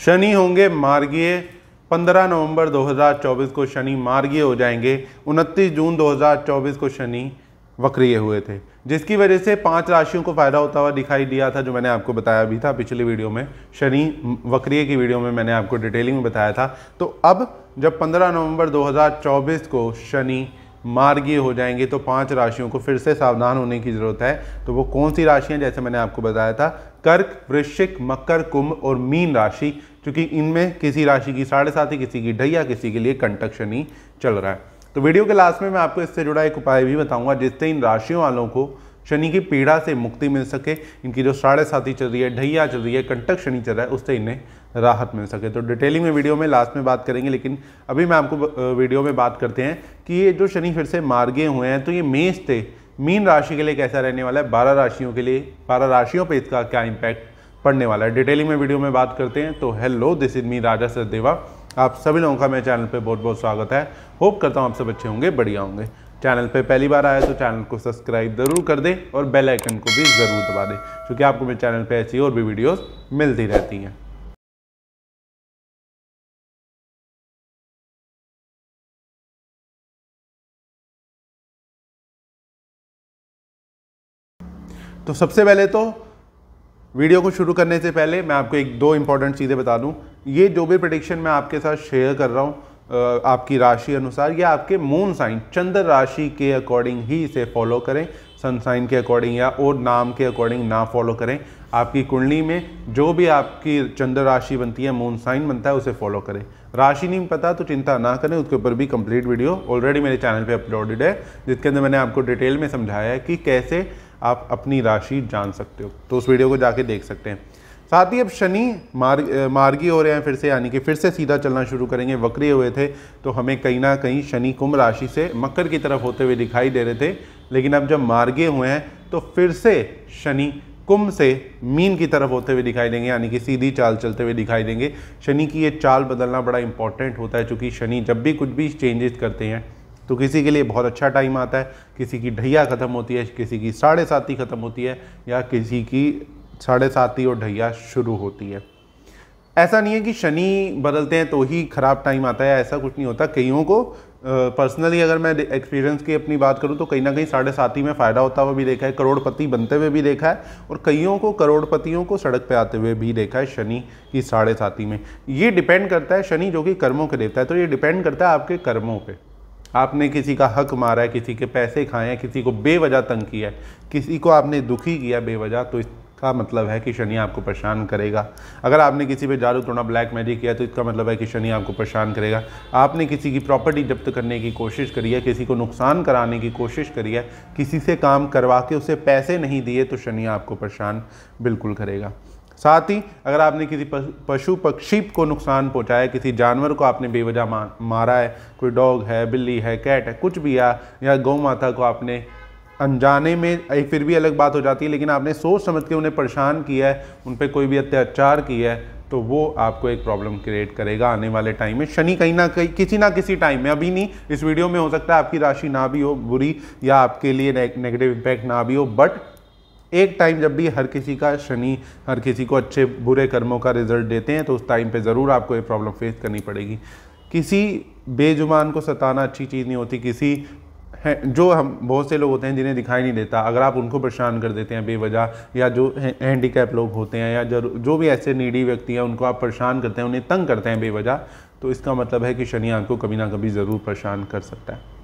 शनि होंगे मार्गीय। 15 नवंबर 2024 को शनि मार्गीय हो जाएंगे। 29 जून 2024 को शनि वक्रीय हुए थे, जिसकी वजह से 5 राशियों को फायदा होता हुआ दिखाई दिया था, जो मैंने आपको बताया भी था पिछली वीडियो में। शनि वक्रीय की वीडियो में मैंने आपको डिटेलिंग में बताया था। तो अब जब 15 नवंबर 2024 को शनि मार्गीय हो जाएंगे तो 5 राशियों को फिर से सावधान होने की जरूरत है। तो वो कौन सी राशियां, जैसे मैंने आपको बताया था, कर्क, वृश्चिक, मकर, कुंभ और मीन राशि, क्योंकि इनमें किसी राशि की 7.5, किसी की ढैया, किसी के लिए कंटक शनि चल रहा है। तो वीडियो के लास्ट में मैं आपको इससे जुड़ा एक उपाय भी बताऊंगा, जिससे इन राशियों वालों को शनि की पीड़ा से मुक्ति मिल सके। इनकी जो 7.5 चल रही है, ढैया चल रही है, कंटक शनि चल रहा है, उससे इन्हें राहत मिल सके। तो डिटेलिंग में वीडियो में लास्ट में बात करेंगे, लेकिन अभी मैं आपको वीडियो में बात करते हैं कि ये जो शनि फिर से मार्गीय हुए हैं, तो ये मेष से मीन राशि के लिए कैसा रहने वाला है, 12 राशियों के लिए, 12 राशियों पर इसका क्या इम्पैक्ट पड़ने वाला है, डिटेलिंग में वीडियो में बात करते हैं। तो हेलो, दिस इज मी राजा सचदेवा। आप सभी लोगों का मेरे चैनल पे बहुत बहुत स्वागत है। होप करता हूँ आप सब अच्छे होंगे, बढ़िया होंगे। चैनल पे पहली बार आया तो चैनल को सब्सक्राइब जरूर कर दें और बेल आइकन को भी ज़रूर दबा दें, क्योंकि आपको मेरे चैनल पे ऐसी और भी वीडियोस मिलती रहती हैं। तो सबसे पहले तो वीडियो को शुरू करने से पहले मैं आपको 1-2 इंपॉर्टेंट चीज़ें बता दूं। ये जो भी प्रेडिक्शन मैं आपके साथ शेयर कर रहा हूं आपकी राशि अनुसार, या आपके मून साइन चंद्र राशि के अकॉर्डिंग ही इसे फॉलो करें। सन साइन के अकॉर्डिंग या और नाम के अकॉर्डिंग ना फॉलो करें। आपकी कुंडली में जो भी आपकी चंद्र राशि बनती है, मून साइन बनता है, उसे फॉलो करें। राशि नहीं पता तो चिंता ना करें, उसके ऊपर भी कंप्लीट वीडियो ऑलरेडी मेरे चैनल पे अपलोडेड है, जिसके अंदर मैंने आपको डिटेल में समझाया है कि कैसे आप अपनी राशि जान सकते हो। तो उस वीडियो को जाके देख सकते हैं। साथ ही अब शनि मार्गीय हो रहे हैं फिर से, यानी कि फिर से सीधा चलना शुरू करेंगे। वक्रीय हुए थे तो हमें कहीं ना कहीं शनि कुंभ राशि से मकर की तरफ होते हुए दिखाई दे रहे थे, लेकिन अब जब मार्गीय हुए हैं तो फिर से शनि कुंभ से मीन की तरफ होते हुए दिखाई देंगे, यानी कि सीधी चाल चलते हुए दिखाई देंगे। शनि की ये चाल बदलना बड़ा इंपॉर्टेंट होता है, क्योंकि शनि जब भी कुछ भी चेंजेस करते हैं तो किसी के लिए बहुत अच्छा टाइम आता है, किसी की ढैया खत्म होती है, किसी की 7.5 खत्म होती है, या किसी की 7.5 और ढैया शुरू होती है। ऐसा नहीं है कि शनि बदलते हैं तो ही खराब टाइम आता है, ऐसा कुछ नहीं होता। कईयों को पर्सनली अगर मैं एक्सपीरियंस की अपनी बात करूं तो कहीं ना कहीं 7.5 में फ़ायदा होता हुआ भी देखा है, करोड़पति बनते हुए भी देखा है, और कईयों को करोड़पतियों को सड़क पे आते हुए भी देखा है शनि की 7.5 में। ये डिपेंड करता है, शनि जो कि कर्मों के देवता है, तो ये डिपेंड करता है आपके कर्मों पर। आपने किसी का हक मारा है, किसी के पैसे खाए हैं, किसी को बेवजह तंग किया है, किसी को आपने दुखी किया बेवजह, तो इसका मतलब है कि शनि आपको परेशान करेगा। अगर आपने किसी पे जादू टोना ब्लैक मैजिक किया तो इसका मतलब है कि शनि आपको परेशान करेगा। आपने किसी की प्रॉपर्टी जब्त करने की कोशिश करी है, किसी को नुकसान कराने की कोशिश करी है, किसी से काम करवा के उसे पैसे नहीं दिए, तो शनि आपको परेशान बिल्कुल करेगा। साथ ही अगर आपने किसी पशु पक्षी को नुकसान पहुंचाया, किसी जानवर को आपने बेवजह मारा है, कोई डॉग है, बिल्ली है, कैट है, कुछ भी, या गौ माता को आपने अनजाने में, फिर भी अलग बात हो जाती है, लेकिन आपने सोच समझ के उन्हें परेशान किया है, उन पर कोई भी अत्याचार किया है, तो वो आपको एक प्रॉब्लम क्रिएट करेगा आने वाले टाइम में। शनि कहीं ना कहीं किसी ना किसी टाइम में, अभी नहीं, इस वीडियो में हो सकता है आपकी राशि ना भी हो बुरी, या आपके लिए नेगेटिव इम्पैक्ट ना भी हो, बट एक टाइम जब भी हर किसी का शनि हर किसी को अच्छे बुरे कर्मों का रिजल्ट देते हैं, तो उस टाइम पे ज़रूर आपको ये प्रॉब्लम फेस करनी पड़ेगी। किसी बेजुबान को सताना अच्छी चीज़ नहीं होती। किसी जो हम बहुत से लोग होते हैं जिन्हें दिखाई नहीं देता, अगर आप उनको परेशान कर देते हैं बेवजह, या जो हैंडीकैप लोग होते हैं, या जो भी ऐसे नीडी व्यक्ति हैं, उनको आप परेशान करते हैं, उन्हें तंग करते हैं बेवजह, तो इसका मतलब है कि शनि आपको कभी ना कभी ज़रूर परेशान कर सकता है।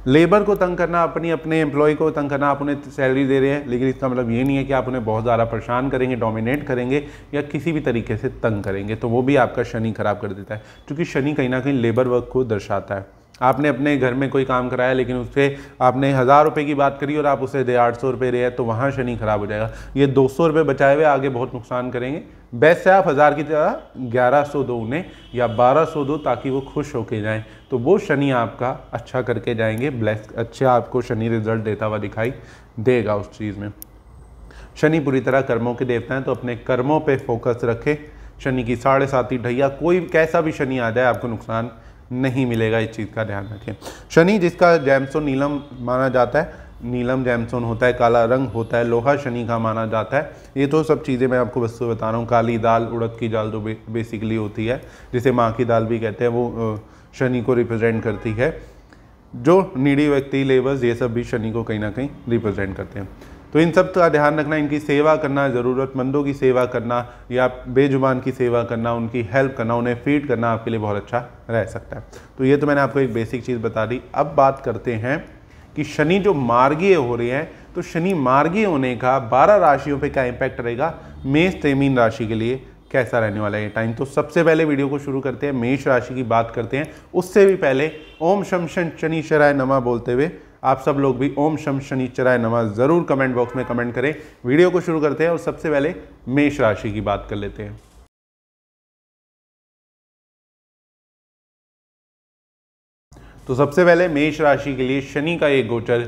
लेबर को तंग करना, अपने एम्प्लॉय को तंग करना, आप उन्हें सैलरी दे रहे हैं, लेकिन इसका मतलब ये नहीं है कि आप उन्हें बहुत ज़्यादा परेशान करेंगे, डोमिनेट करेंगे, या किसी भी तरीके से तंग करेंगे, तो वो भी आपका शनि खराब कर देता है। क्योंकि शनि कहीं ना कहीं लेबर वर्क को दर्शाता है। आपने अपने घर में कोई काम कराया, लेकिन उससे आपने 1000 रुपये की बात करी और आप उसे 800 रुपये रहे हैं, तो वहाँ शनि खराब हो जाएगा। ये 200 रुपये बचाए हुए आगे बहुत नुकसान करेंगे। बेस्ट है आप 1000 की जगह 1100 दो उन्हें, या 1200 दो, ताकि वो खुश होके जाएं, तो वो शनि आपका अच्छा करके जाएंगे, ब्लेस, अच्छे आपको शनि रिजल्ट देता हुआ दिखाई देगा उस चीज़ में। शनि पूरी तरह कर्मों के देवता हैं, तो अपने कर्मों पे फोकस रखें। शनि की 7.5 ढैया, कोई कैसा भी शनि आ जाए, आपको नुकसान नहीं मिलेगा, इस चीज़ का ध्यान रखें। शनि जिसका जैमस्टोन नीलम माना जाता है, नीलम जेमस्टोन होता है, काला रंग होता है, लोहा शनि का माना जाता है। ये तो सब चीज़ें मैं आपको बस बता रहा हूँ। काली दाल, उड़द की दाल जो बेसिकली होती है, जिसे माँ की दाल भी कहते हैं, वो शनि को रिप्रेजेंट करती है। जो नीडी व्यक्ति, लेबर्स, ये सब भी शनि को कहीं ना कहीं रिप्रेजेंट करते हैं। तो इन सब का ध्यान रखना, इनकी सेवा करना, ज़रूरतमंदों की सेवा करना या बेजुबान की सेवा करना, उनकी हेल्प करना, उन्हें फीड करना आपके लिए बहुत अच्छा रह सकता है। तो ये तो मैंने आपको एक बेसिक चीज़ बता दी। अब बात करते हैं कि शनि जो मार्गीय हो रहे हैं, तो शनि मार्गीय होने का 12 राशियों पे क्या इम्पैक्ट रहेगा, मेष से मीन राशि के लिए कैसा रहने वाला है ये टाइम। तो सबसे पहले वीडियो को शुरू करते हैं, मेष राशि की बात करते हैं। उससे भी पहले ओम शम शनिश्चराय नमः बोलते हुए आप सब लोग भी ओम शम शनिश्चराय नमः ज़रूर कमेंट बॉक्स में कमेंट करें। वीडियो को शुरू करते हैं और सबसे पहले मेष राशि की बात कर लेते हैं। तो सबसे पहले मेष राशि के लिए शनि का एक गोचर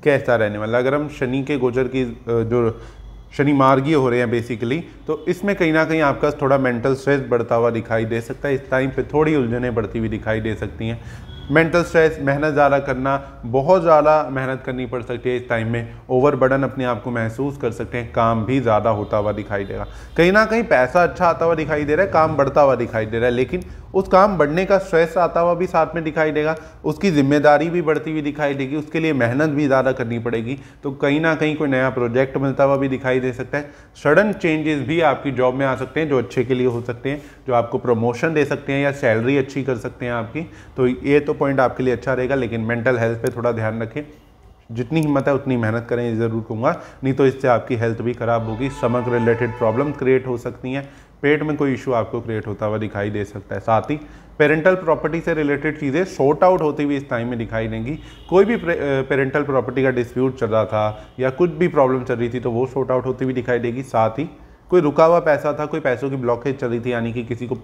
कैसा रहने वाला। अगर हम शनि के गोचर की जो शनि मार्गीय हो रहे हैं बेसिकली, तो इसमें कहीं ना कहीं आपका थोड़ा मेंटल स्ट्रेस बढ़ता हुआ दिखाई दे सकता है। इस टाइम पे थोड़ी उलझनें बढ़ती हुई दिखाई दे सकती हैं। मेंटल स्ट्रेस, मेहनत ज़्यादा करना, बहुत ज़्यादा मेहनत करनी पड़ सकती है इस टाइम में। ओवरबर्डन अपने आप को महसूस कर सकते हैं, काम भी ज़्यादा होता हुआ दिखाई देगा। कहीं ना कहीं पैसा अच्छा आता हुआ दिखाई दे रहा है, काम बढ़ता हुआ दिखाई दे रहा है, लेकिन उस काम बढ़ने का स्ट्रेस आता हुआ भी साथ में दिखाई देगा। उसकी जिम्मेदारी भी बढ़ती हुई दिखाई देगी, उसके लिए मेहनत भी ज़्यादा करनी पड़ेगी। तो कहीं ना कहीं कोई नया प्रोजेक्ट मिलता हुआ भी दिखाई दे सकता है। सडन चेंजेस भी आपकी जॉब में आ सकते हैं, जो अच्छे के लिए हो सकते हैं, जो आपको प्रमोशन दे सकते हैं या सैलरी अच्छी कर सकते हैं आपकी। तो ये तो पॉइंट आपके लिए अच्छा रहेगा, लेकिन मेंटल हेल्थ पे थोड़ा ध्यान रखें। जितनी हिम्मत है उतनी मेहनत करें, ये ज़रूर कहूँगा, नहीं तो इससे आपकी हेल्थ भी खराब होगी। स्टमक रिलेटेड प्रॉब्लम क्रिएट हो सकती हैं, पेट में कोई इशू आपको क्रिएट होता हुआ दिखाई दे सकता है। साथ ही पेरेंटल प्रॉपर्टी से रिलेटेड चीज़ें सॉर्ट आउट होती हुई इस टाइम में दिखाई देंगी। कोई भी पेरेंटल प्रॉपर्टी का डिस्प्यूट चल रहा था या कुछ भी प्रॉब्लम चल रही थी, तो वो सॉर्ट आउट होती हुई दिखाई देगी। साथ ही कोई रुका हुआ पैसा था, कोई पैसों की ब्लॉकेज चल रही थी, यानी कि किसी को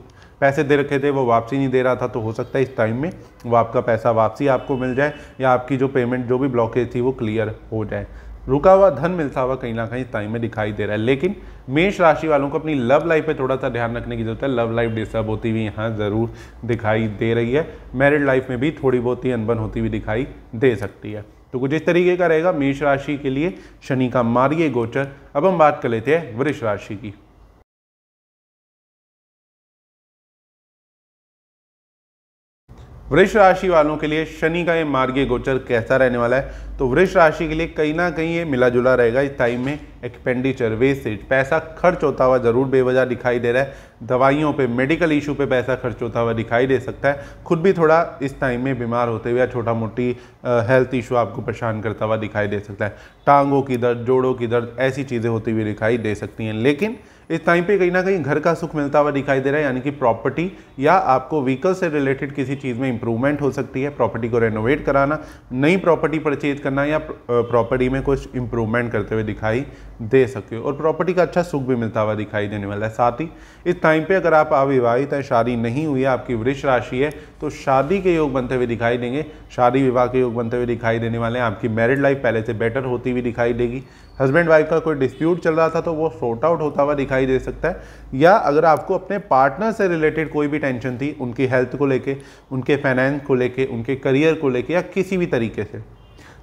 पैसे दे रखे थे वो वापसी नहीं दे रहा था, तो हो सकता है इस टाइम में वो आपका पैसा वापसी आपको मिल जाए या आपकी जो पेमेंट, जो भी ब्लॉकेज थी, वो क्लियर हो जाए। रुका हुआ धन मिलता हुआ कहीं ना कहीं टाइम में दिखाई दे रहा है। लेकिन मेष राशि वालों को अपनी लव लाइफ पे थोड़ा सा ध्यान रखने की जरूरत है। लव लाइफ डिस्टर्ब होती हुई यहाँ ज़रूर दिखाई दे रही है। मैरिड लाइफ में भी थोड़ी बहुत ही अनबन होती हुई दिखाई दे सकती है। तो कुछ इस तरीके का रहेगा मेष राशि के लिए शनि का मार्गीय गोचर। अब हम बात कर लेते हैं वृष राशि की। वृष राशि वालों के लिए शनि का ये मार्गीय गोचर कैसा रहने वाला है। तो वृष राशि के लिए कहीं ना कहीं ये मिला जुला रहेगा। इस टाइम में एक्सपेंडिचर, वेस्टेज, पैसा खर्च होता हुआ ज़रूर बेवजह दिखाई दे रहा है। दवाइयों पे, मेडिकल इशू पे पैसा खर्च होता हुआ दिखाई दे सकता है। खुद भी थोड़ा इस टाइम में बीमार होते हुए या छोटा मोटी हेल्थ इशू आपको परेशान करता हुआ दिखाई दे सकता है। टांगों की दर्द, जोड़ों की दर्द, ऐसी चीज़ें होती हुई दिखाई दे सकती हैं। लेकिन इस टाइम पे कहीं ना कहीं घर का सुख मिलता हुआ दिखाई दे रहा है, यानी कि प्रॉपर्टी या आपको व्हीकल से रिलेटेड किसी चीज़ में इंप्रूवमेंट हो सकती है। प्रॉपर्टी को रेनोवेट कराना, नई प्रॉपर्टी परचेज करना या प्रॉपर्टी में कुछ इंप्रूवमेंट करते हुए दिखाई दे सकते हो और प्रॉपर्टी का अच्छा सुख भी मिलता हुआ दिखाई देने वाला है। साथ ही इस टाइम पे अगर आप अविवाहित हैं, शादी नहीं हुई है, आपकी वृष राशि है, तो शादी के योग बनते हुए दिखाई देंगे। शादी विवाह के योग बनते हुए दिखाई देने वाले हैं। आपकी मैरिड लाइफ पहले से बेटर होती हुई दिखाई देगी। हस्बैंड वाइफ का कोई डिस्प्यूट चल रहा था तो वो सॉर्ट आउट होता हुआ दिखाई दे सकता है। या अगर आपको अपने पार्टनर से रिलेटेड कोई भी टेंशन थी, उनकी हेल्थ को लेके, उनके फाइनेंस को लेके, उनके करियर को लेके या किसी भी तरीके से,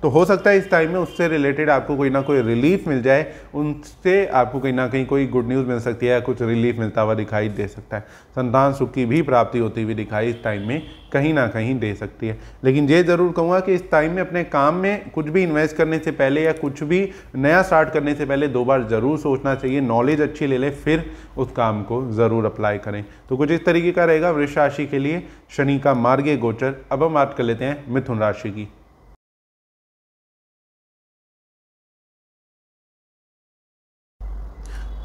तो हो सकता है इस टाइम में उससे रिलेटेड आपको कोई ना कोई रिलीफ मिल जाए। उनसे आपको कहीं ना कहीं कोई गुड न्यूज़ मिल सकती है या कुछ रिलीफ मिलता हुआ दिखाई दे सकता है। संतान सुख की भी प्राप्ति होती हुई दिखाई इस टाइम में कहीं ना कहीं दे सकती है। लेकिन ये ज़रूर कहूँगा कि इस टाइम में अपने काम में कुछ भी इन्वेस्ट करने से पहले या कुछ भी नया स्टार्ट करने से पहले 2 बार ज़रूर सोचना चाहिए। नॉलेज अच्छी ले लें, फिर उस काम को ज़रूर अप्लाई करें। तो कुछ इस तरीके का रहेगा वृष राशि के लिए शनि का मार्गीय गोचर। अब हम बात कर लेते हैं मिथुन राशि की।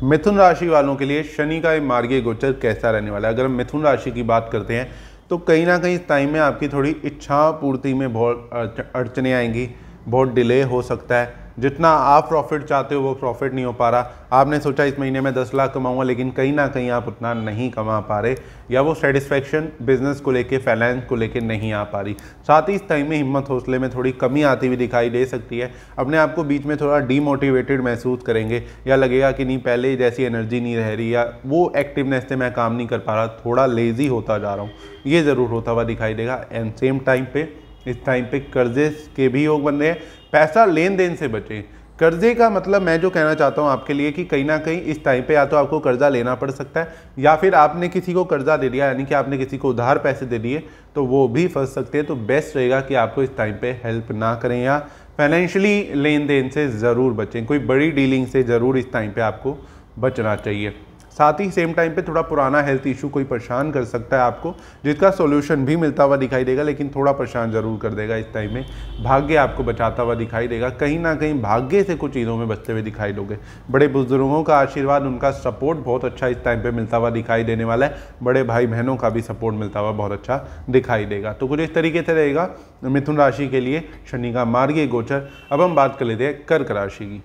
मिथुन राशि वालों के लिए शनि का मार्गीय गोचर कैसा रहने वाला है। अगर हम मिथुन राशि की बात करते हैं तो कहीं ना कहीं इस टाइम में आपकी थोड़ी इच्छा पूर्ति में बहुत अड़चने आएंगी, बहुत डिले हो सकता है। जितना आप प्रॉफिट चाहते हो वो प्रॉफिट नहीं हो पा रहा। आपने सोचा इस महीने में 10 लाख कमाऊंगा, लेकिन कहीं ना कहीं आप उतना नहीं कमा पा रहे या वो सेटिस्फैक्शन बिजनेस को लेके, फाइनेंस को लेके नहीं आ पा रही। साथ ही इस टाइम में हिम्मत हौसले में थोड़ी कमी आती हुई दिखाई दे सकती है। अपने आप को बीच में थोड़ा डीमोटिवेटेड महसूस करेंगे या लगेगा कि नहीं पहले जैसी एनर्जी नहीं रह रही या वो एक्टिवनेस से मैं काम नहीं कर पा रहा, थोड़ा लेजी होता जा रहा हूँ, ये ज़रूर होता हुआ दिखाई देगा। एंड सेम टाइम पे इस टाइम पे कर्जे के भी योग बन रहे हैं। पैसा लेन देन से बचें। कर्जे का मतलब मैं जो कहना चाहता हूँ आपके लिए कि कहीं ना कहीं इस टाइम पे या तो आपको कर्जा लेना पड़ सकता है, या फिर आपने किसी को कर्जा दे दिया, यानी कि आपने किसी को उधार पैसे दे दिए, तो वो भी फंस सकते हैं। तो बेस्ट रहेगा कि आपको इस टाइम पे हेल्प ना करें, या फाइनेंशियली लेन देन से ज़रूर बचें। कोई बड़ी डीलिंग से ज़रूर इस टाइम पे आपको बचना चाहिए। साथ ही सेम टाइम पे थोड़ा पुराना हेल्थ इशू कोई परेशान कर सकता है आपको, जिसका सॉल्यूशन भी मिलता हुआ दिखाई देगा, लेकिन थोड़ा परेशान जरूर कर देगा इस टाइम में। भाग्य आपको बचाता हुआ दिखाई देगा, कहीं ना कहीं भाग्य से कुछ चीज़ों में बचते हुए दिखाई दोगे। बड़े बुजुर्गों का आशीर्वाद, उनका सपोर्ट बहुत अच्छा इस टाइम पर मिलता हुआ दिखाई देने वाला है। बड़े भाई बहनों का भी सपोर्ट मिलता हुआ बहुत अच्छा दिखाई देगा। तो कुछ इस तरीके से रहेगा मिथुन राशि के लिए शनि का मार्गीय गोचर। अब हम बात कर लेते हैं कर्क राशि की।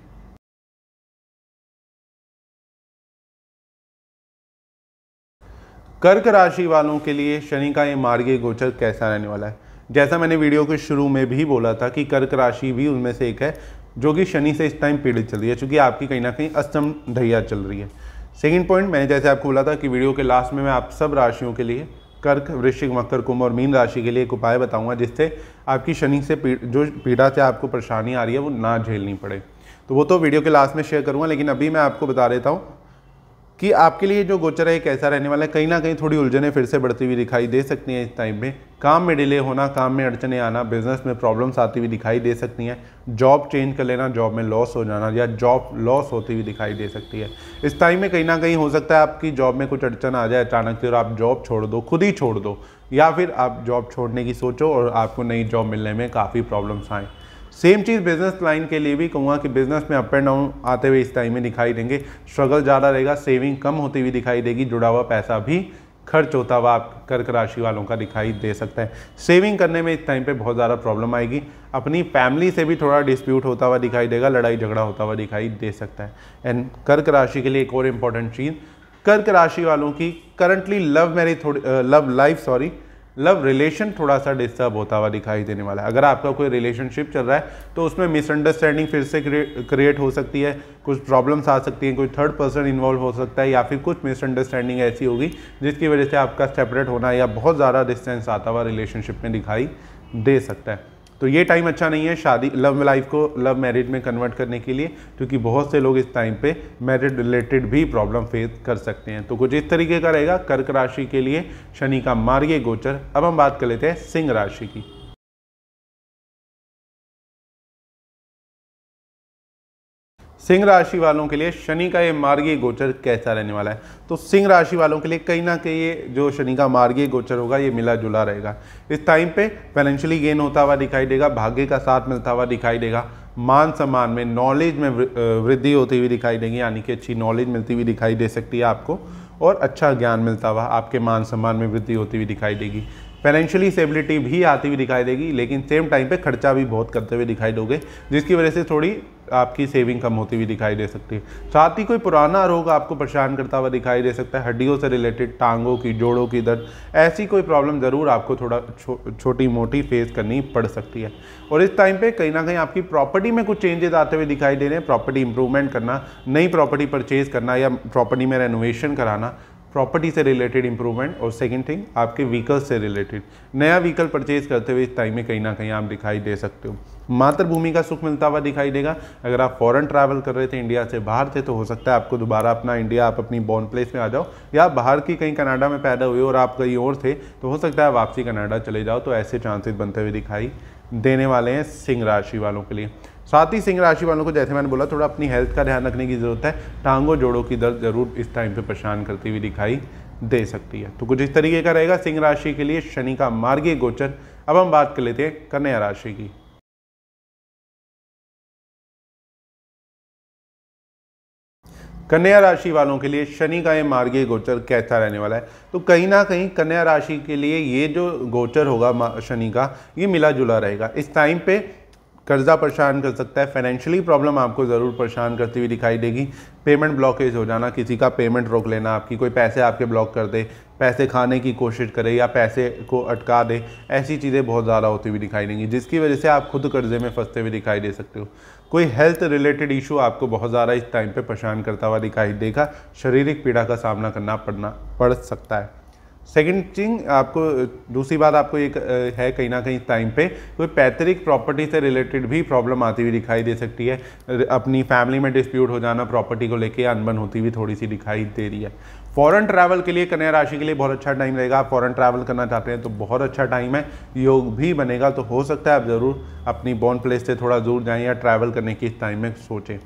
कर्क राशि वालों के लिए शनि का ये मार्गीय गोचर कैसा रहने वाला है। जैसा मैंने वीडियो के शुरू में भी बोला था कि कर्क राशि भी उनमें से एक है जो कि शनि से इस टाइम पीड़ित चल रही है, क्योंकि आपकी कहीं ना कहीं अष्टम ढैया चल रही है। सेकंड पॉइंट, मैंने जैसे आपको बोला था कि वीडियो के लास्ट में मैं आप सब राशियों के लिए कर्क, वृश्चिक, मकर, कुंभ और मीन राशि के लिए एक उपाय बताऊंगा जिससे आपकी शनि से जो पीड़ा से आपको परेशानी आ रही है वो ना झेलनी पड़े। तो वो तो वीडियो के लास्ट में शेयर करूँगा, लेकिन अभी मैं आपको बता देता हूँ कि आपके लिए जो गोचर है कैसा रहने वाला है। कहीं ना कहीं थोड़ी उलझनें फिर से बढ़ती हुई दिखाई दे सकती हैं इस टाइम में। काम में डिले होना, काम में अड़चने आना, बिजनेस में प्रॉब्लम्स आती हुई दिखाई दे सकती हैं। जॉब चेंज कर लेना, जॉब में लॉस हो जाना, या जॉब लॉस होती हुई दिखाई दे सकती है। इस टाइम में कहीं ना कहीं हो सकता है आपकी जॉब में कुछ अड़चन आ जाए अचानक से और आप जॉब छोड़ दो, खुद ही छोड़ दो, या फिर आप जॉब छोड़ने की सोचो और आपको नई जॉब मिलने में काफ़ी प्रॉब्लम्स आएँ। सेम चीज़ बिजनेस लाइन के लिए भी कहूँगा कि बिजनेस में अप एंड डाउन आते हुए इस टाइम में दिखाई देंगे। स्ट्रगल ज़्यादा रहेगा, सेविंग कम होती हुई दिखाई देगी, जुड़ा हुआ पैसा भी खर्च होता हुआ आप कर्क राशि वालों का दिखाई दे सकता है। सेविंग करने में इस टाइम पे बहुत ज़्यादा प्रॉब्लम आएगी। अपनी फैमिली से भी थोड़ा डिस्प्यूट होता हुआ दिखाई देगा, लड़ाई झगड़ा होता हुआ दिखाई दे सकता है। एंड कर्क राशि के लिए एक और इम्पॉर्टेंट चीज़, कर्क राशि वालों की करंटली लव रिलेशन थोड़ा सा डिस्टर्ब होता हुआ दिखाई देने वाला है। अगर आपका कोई रिलेशनशिप चल रहा है तो उसमें मिसअंडरस्टैंडिंग फिर से क्रिएट हो सकती है, कुछ प्रॉब्लम्स आ सकती हैं, कोई थर्ड पर्सन इन्वॉल्व हो सकता है, या फिर कुछ मिसअंडरस्टैंडिंग ऐसी होगी जिसकी वजह से आपका सेपरेट होना या बहुत ज़्यादा डिस्टेंस आता हुआ रिलेशनशिप में दिखाई दे सकता है। तो ये टाइम अच्छा नहीं है शादी, लव लाइफ को लव मैरिज में कन्वर्ट करने के लिए, क्योंकि बहुत से लोग इस टाइम पे मैरिड रिलेटेड भी प्रॉब्लम फेस कर सकते हैं। तो कुछ इस तरीके का रहेगा कर्क राशि के लिए शनि का मार्गीय गोचर। अब हम बात कर लेते हैं सिंह राशि की। सिंह राशि वालों के लिए शनि का ये मार्गीय गोचर कैसा रहने वाला है। तो सिंह राशि वालों के लिए कहीं ना कहीं ये जो शनि का मार्गीय गोचर होगा ये मिला जुला रहेगा। इस टाइम पे फाइनेंशियली गेन होता हुआ दिखाई देगा, भाग्य का साथ मिलता हुआ दिखाई देगा, मान सम्मान में, नॉलेज में वृद्धि होती हुई दिखाई देगी, यानी कि अच्छी नॉलेज मिलती हुई दिखाई दे सकती है आपको, और अच्छा ज्ञान मिलता हुआ आपके मान सम्मान में वृद्धि होती हुई दिखाई देगी। फाइनेंशियली स्टेबिलिटी भी आती हुई दिखाई देगी, लेकिन सेम टाइम पे खर्चा भी बहुत करते हुए दिखाई दोगे, जिसकी वजह से थोड़ी आपकी सेविंग कम होती हुई दिखाई दे सकती है। साथ ही कोई पुराना रोग आपको परेशान करता हुआ दिखाई दे सकता है, हड्डियों से रिलेटेड, टांगों की, जोड़ों की दर्द, ऐसी कोई प्रॉब्लम ज़रूर आपको थोड़ा छोटी मोटी फेस करनी पड़ सकती है। और इस टाइम पे कहीं ना कहीं आपकी प्रॉपर्टी में कुछ चेंजेस आते हुए दिखाई दे रहे हैं। प्रॉपर्टी इंप्रूवमेंट करना, नई प्रॉपर्टी परचेज करना, या प्रॉपर्टी में रेनोवेशन कराना, प्रॉपर्टी से रिलेटेड इंप्रूवमेंट। और सेकंड थिंग, आपके व्हीकल से रिलेटेड नया व्हीकल परचेज करते हुए इस टाइम में कहीं ना कहीं आप दिखाई दे सकते हो। मातृभूमि का सुख मिलता हुआ दिखाई देगा। अगर आप फॉरेन ट्रैवल कर रहे थे, इंडिया से बाहर थे, तो हो सकता है आपको दोबारा अपना इंडिया, आप अपनी बॉर्न प्लेस में आ जाओ, या बाहर की कहीं कनाडा में पैदा हुए और आप कहीं और थे तो हो सकता है वापसी कनाडा चले जाओ। तो ऐसे चांसेस बनते हुए दिखाई देने वाले हैं सिंह राशि वालों के लिए। साथ ही सिंह राशि वालों को, जैसे मैंने बोला, थोड़ा अपनी हेल्थ का ध्यान रखने की जरूरत है। टांगों जोड़ों की दर्द जरूर इस टाइम पे परेशान करती हुई दिखाई दे सकती है। तो कुछ इस तरीके का रहेगा सिंह राशि के लिए शनि का मार्गीय गोचर। अब हम बात कर लेते हैं कन्या राशि की। कन्या राशि वालों के लिए शनि का ये मार्गीय गोचर कैसा रहने वाला है। तो कहीं ना कहीं कन्या राशि के लिए ये जो गोचर होगा शनि का, ये मिला जुला रहेगा। इस टाइम पे कर्जा परेशान कर सकता है, फाइनेंशियली प्रॉब्लम आपको ज़रूर परेशान करती हुई दिखाई देगी। पेमेंट ब्लॉकेज हो जाना, किसी का पेमेंट रोक लेना, आपकी कोई पैसे आपके ब्लॉक कर दे, पैसे खाने की कोशिश करे या पैसे को अटका दे, ऐसी चीज़ें बहुत ज़्यादा होती हुई दिखाई देंगी, जिसकी वजह से आप खुद कर्जे में फंसते हुए दिखाई दे सकते हो। कोई हेल्थ रिलेटेड इशू आपको बहुत ज़्यादा इस टाइम पे परेशान करता हुआ दिखाई देगा। शारीरिक पीड़ा का सामना करना पड़ सकता है। सेकंड थिंग आपको, दूसरी बात आपको एक है कहीं ना कहीं टाइम पे कोई पैतृक प्रॉपर्टी से रिलेटेड भी प्रॉब्लम आती हुई दिखाई दे सकती है। अपनी फैमिली में डिस्प्यूट हो जाना, प्रॉपर्टी को लेके अनबन होती हुई थोड़ी सी दिखाई दे रही है। फॉरेन ट्रैवल के लिए कन्या राशि के लिए बहुत अच्छा टाइम रहेगा। आप फॉरेन ट्रैवल करना चाहते हैं तो बहुत अच्छा टाइम है, योग भी बनेगा। तो हो सकता है आप ज़रूर अपनी बॉर्न प्लेस से थोड़ा दूर जाएँ या ट्रैवल करने की इस टाइम में सोचें।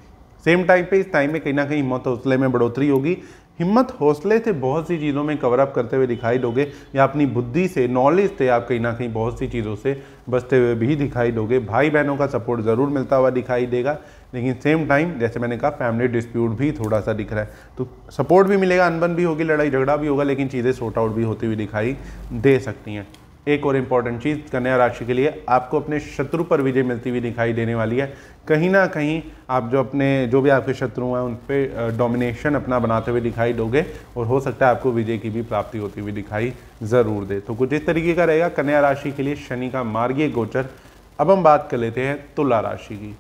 सेम टाइम पे इस टाइम में कहीं ना कहीं हिम्मत हौसले में बढ़ोतरी होगी। हिम्मत हौसले से बहुत सी चीज़ों में कवर अप करते हुए दिखाई दोगे, या अपनी बुद्धि से, नॉलेज से आप कहीं ना कहीं बहुत सी चीज़ों से बचते हुए भी दिखाई दोगे। भाई बहनों का सपोर्ट ज़रूर मिलता हुआ दिखाई देगा, लेकिन सेम टाइम जैसे मैंने कहा फैमिली डिस्प्यूट भी थोड़ा सा दिख रहा है, तो सपोर्ट भी मिलेगा, अनबन भी होगी, लड़ाई झगड़ा भी होगा, लेकिन चीज़ें सॉर्ट आउट भी होती हुई दिखाई दे सकती हैं। एक और इम्पॉर्टेंट चीज़ कन्या राशि के लिए, आपको अपने शत्रु पर विजय मिलती हुई दिखाई देने वाली है। कहीं ना कहीं आप जो भी आपके शत्रु हैं उन पर डोमिनेशन अपना बनाते हुए दिखाई दोगे, और हो सकता है आपको विजय की भी प्राप्ति होती हुई दिखाई ज़रूर दे। तो कुछ इस तरीके का रहेगा कन्या राशि के लिए शनि का मार्गीय गोचर। अब हम बात कर लेते हैं तुला राशि की।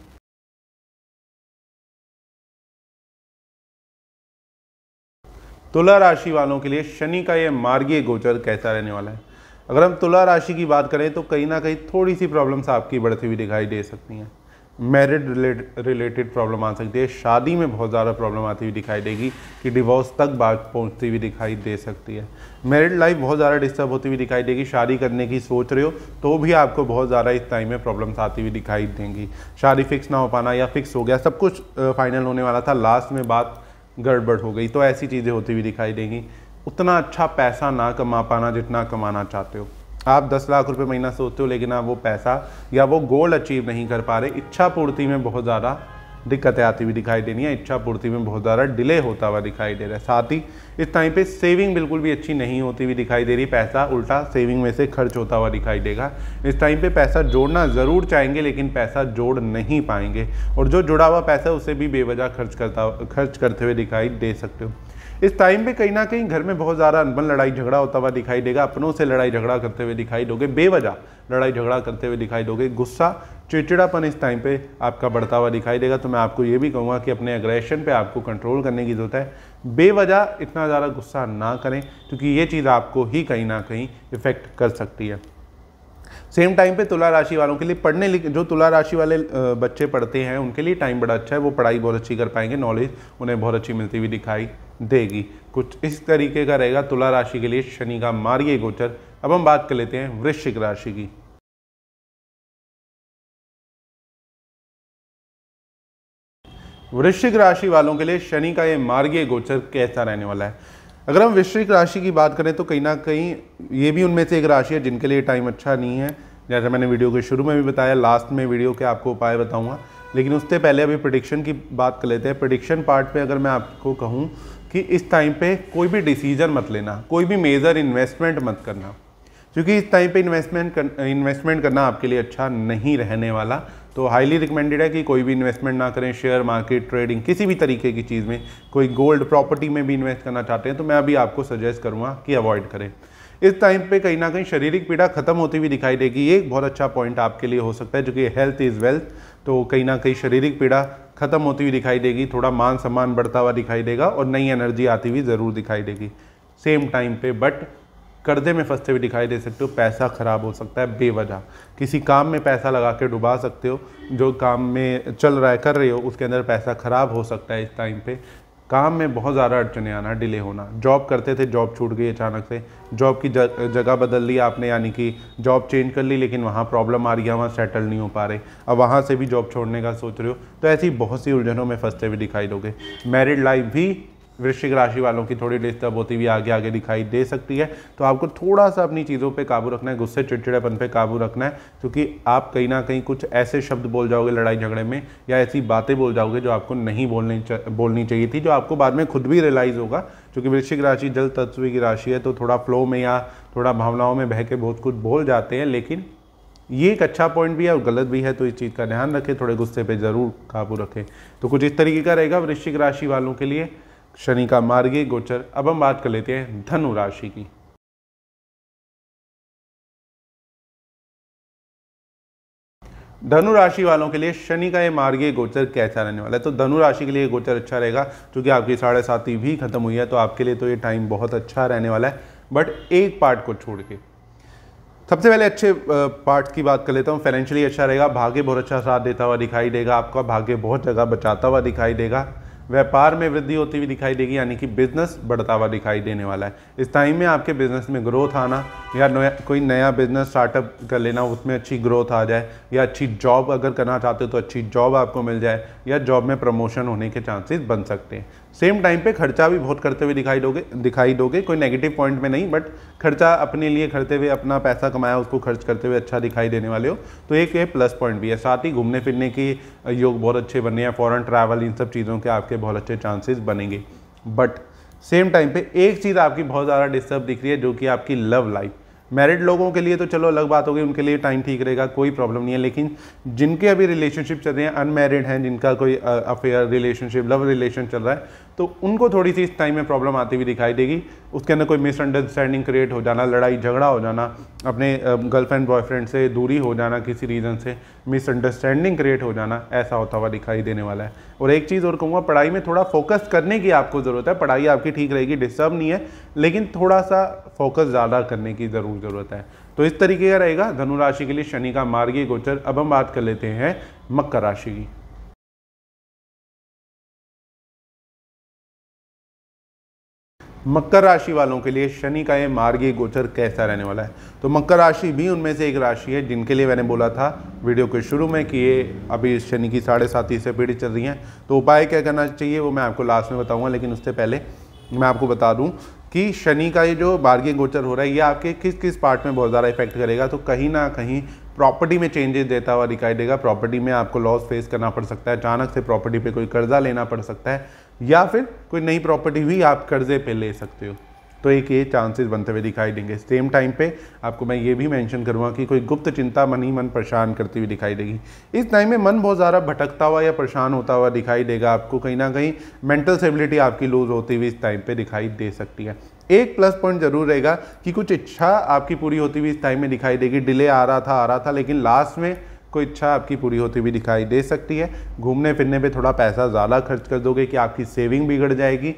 तुला राशि वालों के लिए शनि का यह मार्गीय गोचर कैसा रहने वाला है। अगर हम तुला राशि की बात करें तो कहीं ना कहीं थोड़ी सी प्रॉब्लम्स आपकी बढ़ती हुई दिखाई दे सकती हैं। मैरिड रिलेटेड प्रॉब्लम आ सकती है, शादी में बहुत ज़्यादा प्रॉब्लम आती हुई दिखाई देगी कि डिवोर्स तक बात पहुंचती हुई दिखाई दे सकती है। मैरिड लाइफ बहुत ज़्यादा डिस्टर्ब होती हुई दिखाई देगी। शादी करने की सोच रहे हो तो भी आपको बहुत ज़्यादा इस टाइम में प्रॉब्लम्स आती हुई दिखाई देंगी। शादी फिक्स ना हो पाना, या फिक्स हो गया, सब कुछ फाइनल होने वाला था, लास्ट में बात गड़बड़ हो गई, तो ऐसी चीज़ें होती हुई दिखाई देंगी। उतना अच्छा पैसा ना कमा पाना जितना कमाना चाहते हो। आप 10 लाख रुपए महीना सोचते हो, लेकिन आप वो पैसा या वो गोल अचीव नहीं कर पा रहे। इच्छा पूर्ति में बहुत ज़्यादा दिक्कतें आती हुई दिखाई देनी है, इच्छा पूर्ति में बहुत ज़्यादा डिले होता हुआ दिखाई दे रहा है। साथ ही इस टाइम पे सेविंग बिल्कुल भी अच्छी नहीं होती हुई दिखाई दे रही। पैसा उल्टा सेविंग में से खर्च होता हुआ दिखाई देगा। इस टाइम पे पैसा जोड़ना ज़रूर चाहेंगे, लेकिन पैसा जोड़ नहीं पाएंगे, और जो जुड़ा हुआ पैसा है उसे भी बेवजह खर्च करते हुए दिखाई दे सकते हो। इस टाइम पे कहीं ना कहीं घर में बहुत ज़्यादा अनबन, लड़ाई झगड़ा होता हुआ दिखाई देगा। अपनों से लड़ाई झगड़ा करते हुए दिखाई दोगे, बेवजह लड़ाई झगड़ा करते हुए दिखाई दोगे। गुस्सा, चिड़चिड़ापन इस टाइम पे आपका बढ़ता हुआ दिखाई देगा। तो मैं आपको ये भी कहूँगा कि अपने एग्रेशन पे आपको कंट्रोल करने की ज़रूरत है। बेवजह इतना ज़्यादा गुस्सा ना करें, क्योंकि ये चीज़ आपको ही कहीं ना कहीं इफ़ेक्ट कर सकती है। सेम टाइम पे तुला राशि वालों के लिए जो तुला राशि वाले बच्चे पढ़ते हैं उनके लिए टाइम बड़ा अच्छा है। वो पढ़ाई बहुत अच्छी कर पाएंगे, नॉलेज उन्हें बहुत अच्छी मिलती हुई दिखाई देगी। कुछ इस तरीके का रहेगा तुला राशि के लिए शनि का मार्गीय गोचर। अब हम बात कर लेते हैं वृश्चिक राशि की। वृश्चिक राशि वालों के लिए शनि का यह मार्गीय गोचर कैसा रहने वाला है। अगर हम वृश्चिक राशि की बात करें तो कहीं ना कहीं ये भी उनमें से एक राशि है जिनके लिए टाइम अच्छा नहीं है। जैसे मैंने वीडियो के शुरू में भी बताया, लास्ट में वीडियो के आपको उपाय बताऊंगा, लेकिन उससे पहले अभी प्रेडिक्शन की बात कर लेते हैं। प्रेडिक्शन पार्ट पे अगर मैं आपको कहूँ कि इस टाइम पे कोई भी डिसीजन मत लेना, कोई भी मेजर इन्वेस्टमेंट मत करना, क्योंकि इस टाइम पे इन्वेस्टमेंट करना आपके लिए अच्छा नहीं रहने वाला। तो हाईली रिकमेंडेड है कि कोई भी इन्वेस्टमेंट ना करें। शेयर मार्केट, ट्रेडिंग, किसी भी तरीके की चीज़ में, कोई गोल्ड प्रॉपर्टी में भी इन्वेस्ट करना चाहते हैं तो मैं अभी आपको सजेस्ट करूँगा कि अवॉइड करें। इस टाइम पे कहीं ना कहीं शारीरिक पीड़ा खत्म होती हुई दिखाई देगी। ये एक बहुत अच्छा पॉइंट आपके लिए हो सकता है, जो कि हेल्थ इज़ वेल्थ। तो कहीं ना कहीं शारीरिक पीड़ा खत्म होती हुई दिखाई देगी, थोड़ा मान सम्मान बढ़ता हुआ दिखाई देगा, और नई एनर्जी आती हुई ज़रूर दिखाई देगी। सेम टाइम पे बट कर्जे में फंसते हुए दिखाई दे सकते हो। पैसा खराब हो सकता है बेवजह, किसी काम में पैसा लगा के डुबा सकते हो। जो काम में चल रहा है, कर रहे हो, उसके अंदर पैसा खराब हो सकता है। इस टाइम पे काम में बहुत ज़्यादा अड़चने आना, डिले होना। जॉब करते थे, जॉब छूट गई अचानक से, जॉब की जगह बदल ली आपने, यानी कि जॉब चेंज कर ली, लेकिन वहाँ प्रॉब्लम आ रही है, वहाँ सेटल नहीं हो पा रहे, अब वहाँ से भी जॉब छोड़ने का सोच रहे हो। तो ऐसी बहुत सी उलझनों में फंसते हुए दिखाई दोगे। मैरिड लाइफ भी वृश्चिक राशि वालों की थोड़ी डिस्टर्ब होती हुई आगे आगे दिखाई दे सकती है। तो आपको थोड़ा सा अपनी चीज़ों पे काबू रखना है, गुस्से चिड़चिड़ापन पे काबू रखना है, क्योंकि आप कहीं ना कहीं कुछ ऐसे शब्द बोल जाओगे लड़ाई झगड़े में, या ऐसी बातें बोल जाओगे जो आपको नहीं बोलनी चाहिए थी, जो आपको बाद में खुद भी रियलाइज़ होगा। क्योंकि वृश्चिक राशि जल तत्व की राशि है, तो थोड़ा फ्लो में या थोड़ा भावनाओं में बह के बहुत कुछ बोल जाते हैं। लेकिन ये एक अच्छा पॉइंट भी है और गलत भी है, तो इस चीज़ का ध्यान रखें, थोड़े गुस्से पे ज़रूर काबू रखें। तो कुछ इस तरीके का रहेगा वृश्चिक राशि वालों के लिए शनि का मार्गीय गोचर। अब हम बात कर लेते हैं धनु राशि की। धनु राशि वालों के लिए शनि का ये मार्गीय गोचर कैसा रहने वाला है। तो धनु राशि के लिए गोचर अच्छा रहेगा, क्योंकि आपकी 7.5 भी खत्म हुई है, तो आपके लिए तो ये टाइम बहुत अच्छा रहने वाला है। बट एक पार्ट को छोड़ के। सबसे पहले अच्छे पार्ट की बात कर लेता हूँ। फाइनेंशियली अच्छा रहेगा, भाग्य बहुत अच्छा साथ देता हुआ दिखाई देगा, आपका भाग्य बहुत जगह बचाता हुआ दिखाई देगा, व्यापार में वृद्धि होती हुई दिखाई देगी, यानी कि बिजनेस बढ़ता हुआ दिखाई देने वाला है। इस टाइम में आपके बिजनेस में ग्रोथ आना या कोई नया बिजनेस स्टार्टअप कर लेना, उसमें अच्छी ग्रोथ आ जाए, या अच्छी जॉब अगर करना चाहते हो तो अच्छी जॉब आपको मिल जाए, या जॉब में प्रमोशन होने के चांसेस बन सकते हैं। सेम टाइम पे खर्चा भी बहुत करते हुए दिखाई दोगे, कोई नेगेटिव पॉइंट में नहीं, बट खर्चा अपने लिए करते हुए, अपना पैसा कमाया उसको खर्च करते हुए अच्छा दिखाई देने वाले हो, तो एक ये प्लस पॉइंट भी है। साथ ही घूमने फिरने की योग बहुत अच्छे बने हैं, फॉरेन ट्रैवल, इन सब चीज़ों के आपके बहुत अच्छे चांसेस बनेंगे। बट सेम टाइम पे एक चीज़ आपकी बहुत ज़्यादा डिस्टर्ब दिख रही है, जो कि आपकी लव लाइफ। मैरिड लोगों के लिए तो चलो अलग बात होगी, उनके लिए टाइम ठीक रहेगा, कोई प्रॉब्लम नहीं है, लेकिन जिनके अभी रिलेशनशिप चल रहे हैं, अनमैरिड हैं, जिनका कोई अफेयर रिलेशनशिप, लव रिलेशन चल रहा है, तो उनको थोड़ी सी इस टाइम में प्रॉब्लम आती हुई दिखाई देगी। उसके अंदर कोई मिसअंडरस्टैंडिंग क्रिएट हो जाना, लड़ाई झगड़ा हो जाना, अपने गर्लफ्रेंड बॉयफ्रेंड से दूरी हो जाना, किसी रीज़न से मिसअंडरस्टैंडिंग क्रिएट हो जाना, ऐसा होता हुआ दिखाई देने वाला है। और एक चीज़ और कहूँगा, पढ़ाई में थोड़ा फोकस करने की आपको ज़रूरत है। पढ़ाई आपकी ठीक रहेगी, डिस्टर्ब नहीं है, लेकिन थोड़ा सा फोकस ज़्यादा करने की ज़रूरत है। तो इस तरीके का रहेगा धनु राशि के लिए शनि का मार्गीय गोचर। अब हम बात कर लेते हैं मकर राशि की। मकर राशि वालों के लिए शनि का ये मार्गीय गोचर कैसा रहने वाला है? तो मकर राशि भी उनमें से एक राशि है जिनके लिए मैंने बोला था वीडियो के शुरू में कि ये अभी शनि की 7.5 से पीढ़ी चल रही हैं। तो उपाय क्या करना चाहिए वो मैं आपको लास्ट में बताऊंगा, लेकिन उससे पहले मैं आपको बता दूं कि शनि का ये जो मार्गीय गोचर हो रहा है, ये आपके किस किस पार्ट में बहुत ज़्यादा इफेक्ट करेगा। तो कहीं ना कहीं प्रॉपर्टी में चेंजेस देता हुआ दिखाई देगा। प्रॉपर्टी में आपको लॉस फेस करना पड़ सकता है, अचानक से प्रॉपर्टी पे कोई कर्जा लेना पड़ सकता है, या फिर कोई नई प्रॉपर्टी भी आप कर्जे पे ले सकते हो। तो एक ये चांसेस बनते हुए दिखाई देंगे। सेम टाइम पे आपको मैं ये भी मेंशन करूँगा कि कोई गुप्त चिंता मन ही मन परेशान करती हुई दिखाई देगी। इस टाइम में मन बहुत ज़्यादा भटकता हुआ या परेशान होता हुआ दिखाई देगा। आपको कहीं ना कहीं मेंटल स्टेबिलिटी आपकी लूज होती हुई इस टाइम पे दिखाई दे सकती है। एक प्लस पॉइंट जरूर रहेगा कि कुछ इच्छा आपकी पूरी होती हुई इस टाइम में दिखाई देगी। डिले आ रहा था, लेकिन लास्ट में कोई इच्छा आपकी पूरी होती हुई दिखाई दे सकती है। घूमने फिरने पे थोड़ा पैसा ज़्यादा खर्च कर दोगे कि आपकी सेविंग बिगड़ जाएगी।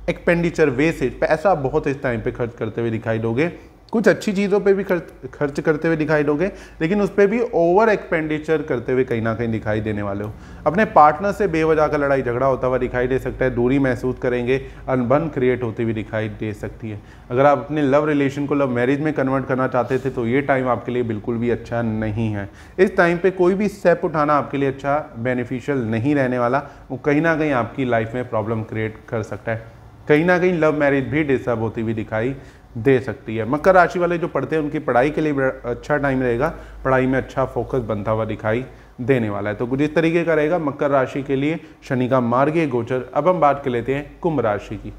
एक्सपेंडिचर वेस्टेज, पैसा बहुत इस टाइम पे खर्च करते हुए दिखाई दोगे। कुछ अच्छी चीज़ों पे भी खर्च करते हुए दिखाई दोगे, लेकिन उस पर भी ओवर एक्सपेंडिचर करते हुए कहीं ना कहीं दिखाई देने वाले हो। अपने पार्टनर से बेवजह का लड़ाई झगड़ा होता हुआ दिखाई दे सकता है, दूरी महसूस करेंगे, अनबन क्रिएट होती हुई दिखाई दे सकती है। अगर आप अपने लव रिलेशन को लव मैरिज में कन्वर्ट करना चाहते थे तो ये टाइम आपके लिए बिल्कुल भी अच्छा नहीं है। इस टाइम पे कोई भी स्टेप उठाना आपके लिए अच्छा बेनिफिशियल नहीं रहने वाला। वो कहीं ना कहीं आपकी लाइफ में प्रॉब्लम क्रिएट कर सकता है। कहीं ना कहीं लव मैरिज भी डिस्टर्ब होती हुई दिखाई दे सकती है। मकर राशि वाले जो पढ़ते हैं उनकी पढ़ाई के लिए अच्छा टाइम रहेगा, पढ़ाई में अच्छा फोकस बनता हुआ दिखाई देने वाला है। तो कुछ इस तरीके का रहेगा मकर राशि के लिए शनि का मार्गीय गोचर। अब हम बात कर लेते हैं कुंभ राशि की।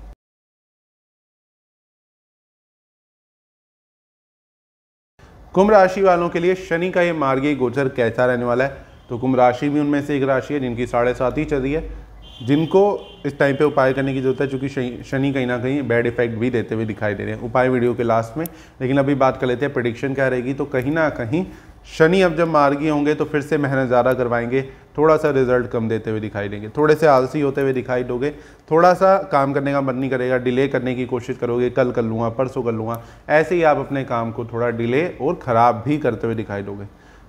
कुंभ राशि वालों के लिए शनि का ये मार्गीय गोचर कैसा रहने वाला है? तो कुंभ राशि भी उनमें से एक राशि है जिनकी 7.5 ही चल रही है, जिनको इस टाइम पे उपाय करने की जरूरत है, क्योंकि शनि कहीं ना कहीं बैड इफेक्ट भी देते हुए दिखाई दे रहे हैं। उपाय वीडियो के लास्ट में, लेकिन अभी बात कर लेते हैं प्रेडिक्शन क्या रहेगी। तो कहीं ना कहीं शनि अब जब मार्गी होंगे तो फिर से मेहनत ज़्यादा करवाएंगे, थोड़ा सा रिजल्ट कम देते हुए दिखाई देंगे, थोड़े से आलसी होते हुए दिखाई दोगे, थोड़ा सा काम करने का मन नहीं करेगा, डिले करने की कोशिश करोगे, कल कर लूँगा, परसों कर लूँगा, ऐसे ही आप अपने काम को थोड़ा डिले और ख़राब भी करते हुए दिखाई दोगे।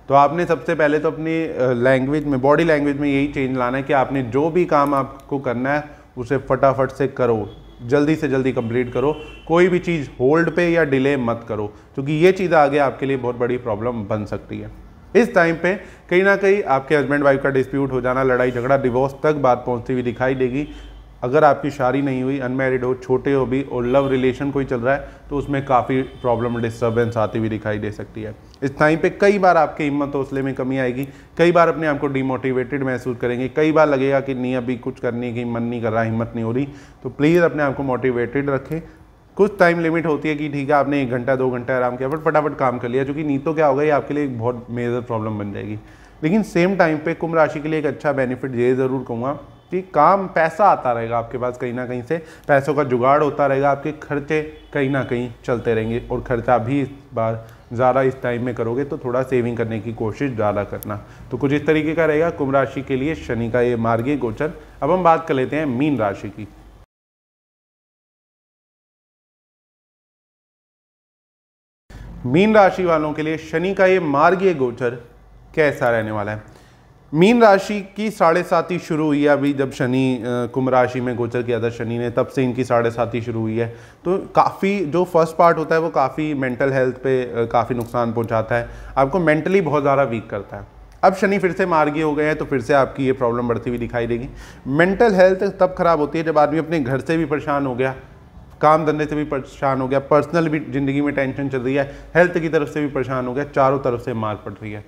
तो आपने सबसे पहले तो अपनी लैंग्वेज में, बॉडी लैंग्वेज में यही चेंज लाना है कि आपने जो भी काम आपको करना है उसे फटाफट से करो, जल्दी से जल्दी कंप्लीट करो। कोई भी चीज़ होल्ड पे या डिले मत करो, क्योंकि ये चीज़ आगे आपके लिए बहुत बड़ी प्रॉब्लम बन सकती है। इस टाइम पे कहीं ना कहीं आपके हस्बैंड वाइफ का डिस्प्यूट हो जाना, लड़ाई झगड़ा, डिवोर्स तक बात पहुंचती हुई दिखाई देगी। अगर आपकी शादी नहीं हुई, अनमैरिड हो, छोटे हो भी और लव रिलेशन कोई चल रहा है तो उसमें काफ़ी प्रॉब्लम, डिस्टर्बेंस आती हुई दिखाई दे सकती है। इस टाइम पे कई बार आपके हिम्मत हौसले में कमी आएगी, कई बार अपने आप को डिमोटिवेटेड महसूस करेंगे, कई बार लगेगा कि नहीं अभी कुछ करने की मन नहीं कर रहा, हिम्मत नहीं हो रही। तो प्लीज़ अपने आप को मोटिवेटेड रखें। कुछ टाइम लिमिट होती है कि ठीक है आपने 1 घंटा 2 घंटा आराम किया, बट फटाफट काम कर लिया, क्योंकि नहीं तो क्या होगा, ये आपके लिए एक बहुत मेजर प्रॉब्लम बन जाएगी। लेकिन सेम टाइम पे कुंभ राशि के लिए एक अच्छा बेनिफिट ये ज़रूर कहूँगा कि काम, पैसा आता रहेगा आपके पास, कहीं ना कहीं से पैसों का जुगाड़ होता रहेगा, आपके खर्चे कहीं ना कहीं चलते रहेंगे। और खर्चा भी इस बार ज़्यादा इस टाइम में करोगे तो थोड़ा सेविंग करने की कोशिश ज़्यादा करना। तो कुछ इस तरीके का रहेगा कुंभ राशि के लिए शनि का ये मार्गीय गोचर। अब हम बात कर लेते हैं मीन राशि की। मीन राशि वालों के लिए शनि का ये मार्गीय गोचर कैसा रहने वाला है। मीन राशि की 7.5 शुरू हुई है अभी, जब शनि कुंभ राशि में गोचर किया था शनि ने, तब से इनकी 7.5 शुरू हुई है। तो काफ़ी जो फर्स्ट पार्ट होता है वो काफ़ी मेंटल हेल्थ पे काफ़ी नुकसान पहुंचाता है, आपको मेंटली बहुत ज़्यादा वीक करता है। अब शनि फिर से मार्गी हो गए हैं तो फिर से आपकी ये प्रॉब्लम बढ़ती हुई दिखाई देगी। मेंटल हेल्थ तब खराब होती है जब आदमी अपने घर से भी परेशान हो गया, काम धंधे से भी परेशान हो गया, पर्सनल भी ज़िंदगी में टेंशन चल रही है, हेल्थ की तरफ से भी परेशान हो गया, चारों तरफ से मार पड़ रही है।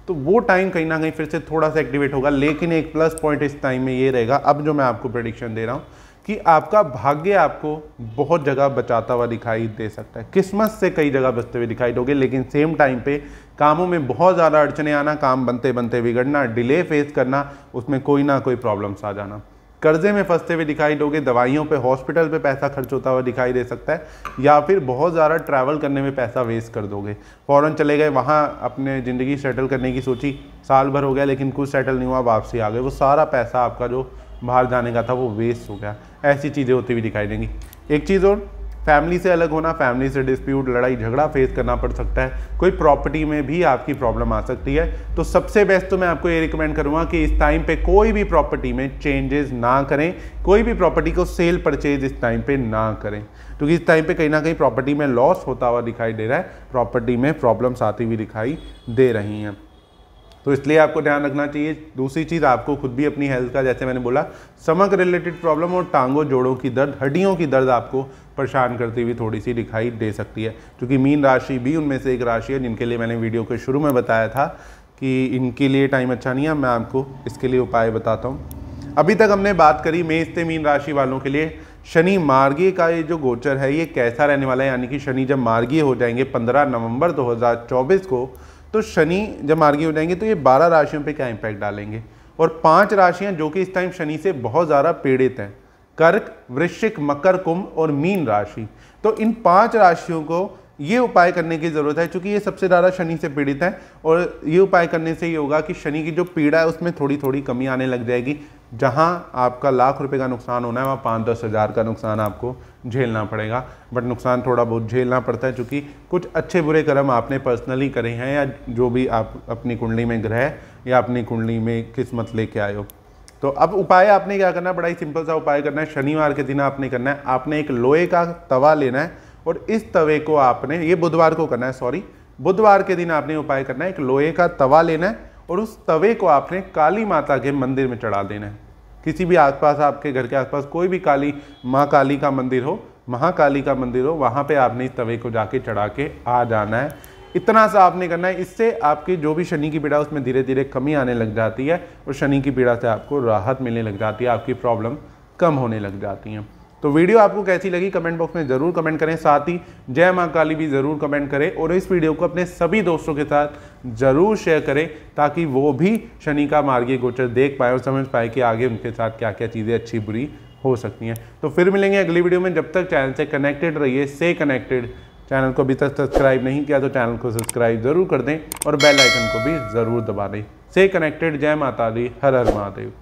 तो वो टाइम कहीं ना कहीं फिर से थोड़ा सा एक्टिवेट होगा। लेकिन एक प्लस पॉइंट इस टाइम में ये रहेगा, अब जो मैं आपको प्रेडिक्शन दे रहा हूँ, कि आपका भाग्य आपको बहुत जगह बचाता हुआ दिखाई दे सकता है, किस्मत से कई जगह बचते हुए दिखाई दोगे। लेकिन सेम टाइम पे कामों में बहुत ज़्यादा अड़चने आना, काम बनते बनते बिगड़ना, डिले फेस करना, उसमें कोई ना कोई प्रॉब्लम्स आ जाना, कर्जे में फंसते हुए दिखाई दोगे, दवाइयों पे, हॉस्पिटल पे पैसा खर्च होता हुआ दिखाई दे सकता है, या फिर बहुत ज़्यादा ट्रैवल करने में पैसा वेस्ट कर दोगे। फ़ौरन चले गए वहाँ, अपने ज़िंदगी सेटल करने की सोची, साल भर हो गया लेकिन कुछ सेटल नहीं हुआ, वापसी आ गए, वो सारा पैसा आपका जो बाहर जाने का था वो वेस्ट हो गया। ऐसी चीज़ें होती हुई दिखाई देंगी। एक चीज़ और, फैमिली से अलग होना, फैमिली से डिस्प्यूट, लड़ाई झगड़ा फेस करना पड़ सकता है, कोई प्रॉपर्टी में भी आपकी प्रॉब्लम आ सकती है। तो सबसे बेस्ट तो मैं आपको ये रिकमेंड करूंगा कि इस टाइम पे कोई भी प्रॉपर्टी में चेंजेस ना करें, कोई भी प्रॉपर्टी को सेल परचेज इस टाइम पे ना करें, क्योंकि इस टाइम पे कहीं ना कहीं प्रॉपर्टी में लॉस होता हुआ दिखाई दे रहा है, प्रॉपर्टी में प्रॉब्लम्स आती हुई दिखाई दे रही हैं। तो इसलिए आपको ध्यान रखना चाहिए। दूसरी चीज़, आपको खुद भी अपनी हेल्थ का, जैसे मैंने बोला, स्टमक रिलेटेड प्रॉब्लम और टांगों जोड़ों की दर्द, हड्डियों की दर्द आपको परेशान करती हुई थोड़ी सी दिखाई दे सकती है, क्योंकि मीन राशि भी उनमें से एक राशि है जिनके लिए मैंने वीडियो के शुरू में बताया था कि इनके लिए टाइम अच्छा नहीं है। मैं आपको इसके लिए उपाय बताता हूँ। अभी तक हमने बात करी मेष से मीन राशि वालों के लिए शनि मार्गीय का ये जो गोचर है ये कैसा रहने वाला है, यानी कि शनि जब मार्गीय हो जाएंगे 15 नवंबर 2024 को, तो शनि जब मार्गी हो जाएंगे तो ये 12 राशियों पे क्या इम्पैक्ट डालेंगे। और 5 राशियां जो कि इस टाइम शनि से बहुत ज़्यादा पीड़ित हैं, कर्क, वृश्चिक, मकर, कुंभ और मीन राशि। तो इन 5 राशियों को ये उपाय करने की ज़रूरत है, क्योंकि ये सबसे ज़्यादा शनि से पीड़ित है। और ये उपाय करने से ये होगा कि शनि की जो पीड़ा है उसमें थोड़ी थोड़ी कमी आने लग जाएगी। जहाँ आपका लाख रुपए का नुकसान होना है वहाँ 5-10 हज़ार का नुकसान आपको झेलना पड़ेगा। बट नुकसान थोड़ा बहुत झेलना पड़ता है, क्योंकि कुछ अच्छे बुरे कर्म आपने पर्सनली करे हैं, या जो भी आप अपनी कुंडली में ग्रह या अपनी कुंडली में किस्मत लेके आए हो। तो अब उपाय आपने क्या करना है, बड़ा ही सिंपल सा उपाय करना है। शनिवार के दिन आपने करना है, आपने एक लोहे का तवा लेना है और इस तवे को आपने, ये बुधवार को करना है, सॉरी, बुधवार के दिन आपने उपाय करना है। एक लोहे का तवा लेना है और उस तवे को आपने काली माता के मंदिर में चढ़ा देना है। किसी भी आसपास, आपके घर के आसपास कोई भी काली, माँ काली का मंदिर हो, महाकाली का मंदिर हो, वहाँ पे आपने इस तवे को जाके चढ़ा के आ जाना है। इतना सा आपने करना है। इससे आपकी जो भी शनि की पीड़ा उसमें धीरे धीरे कमी आने लग जाती है और शनि की पीड़ा से आपको राहत मिलने लग जाती है, आपकी प्रॉब्लम कम होने लग जाती हैं। तो वीडियो आपको कैसी लगी कमेंट बॉक्स में ज़रूर कमेंट करें, साथ ही जय माँ काली भी ज़रूर कमेंट करें और इस वीडियो को अपने सभी दोस्तों के साथ ज़रूर शेयर करें, ताकि वो भी शनि का मार्गीय गोचर देख पाए और समझ पाए कि आगे उनके साथ क्या क्या चीज़ें अच्छी बुरी हो सकती हैं। तो फिर मिलेंगे अगली वीडियो में। जब तक चैनल से कनेक्टेड रहिए, से कनेक्टेड। चैनल को अभी तक सब्सक्राइब नहीं किया तो चैनल को सब्सक्राइब ज़रूर कर दें और बेल आइकन को भी ज़रूर दबा दें। से कनेक्टेड। जय माता दी, हर हर महादेव।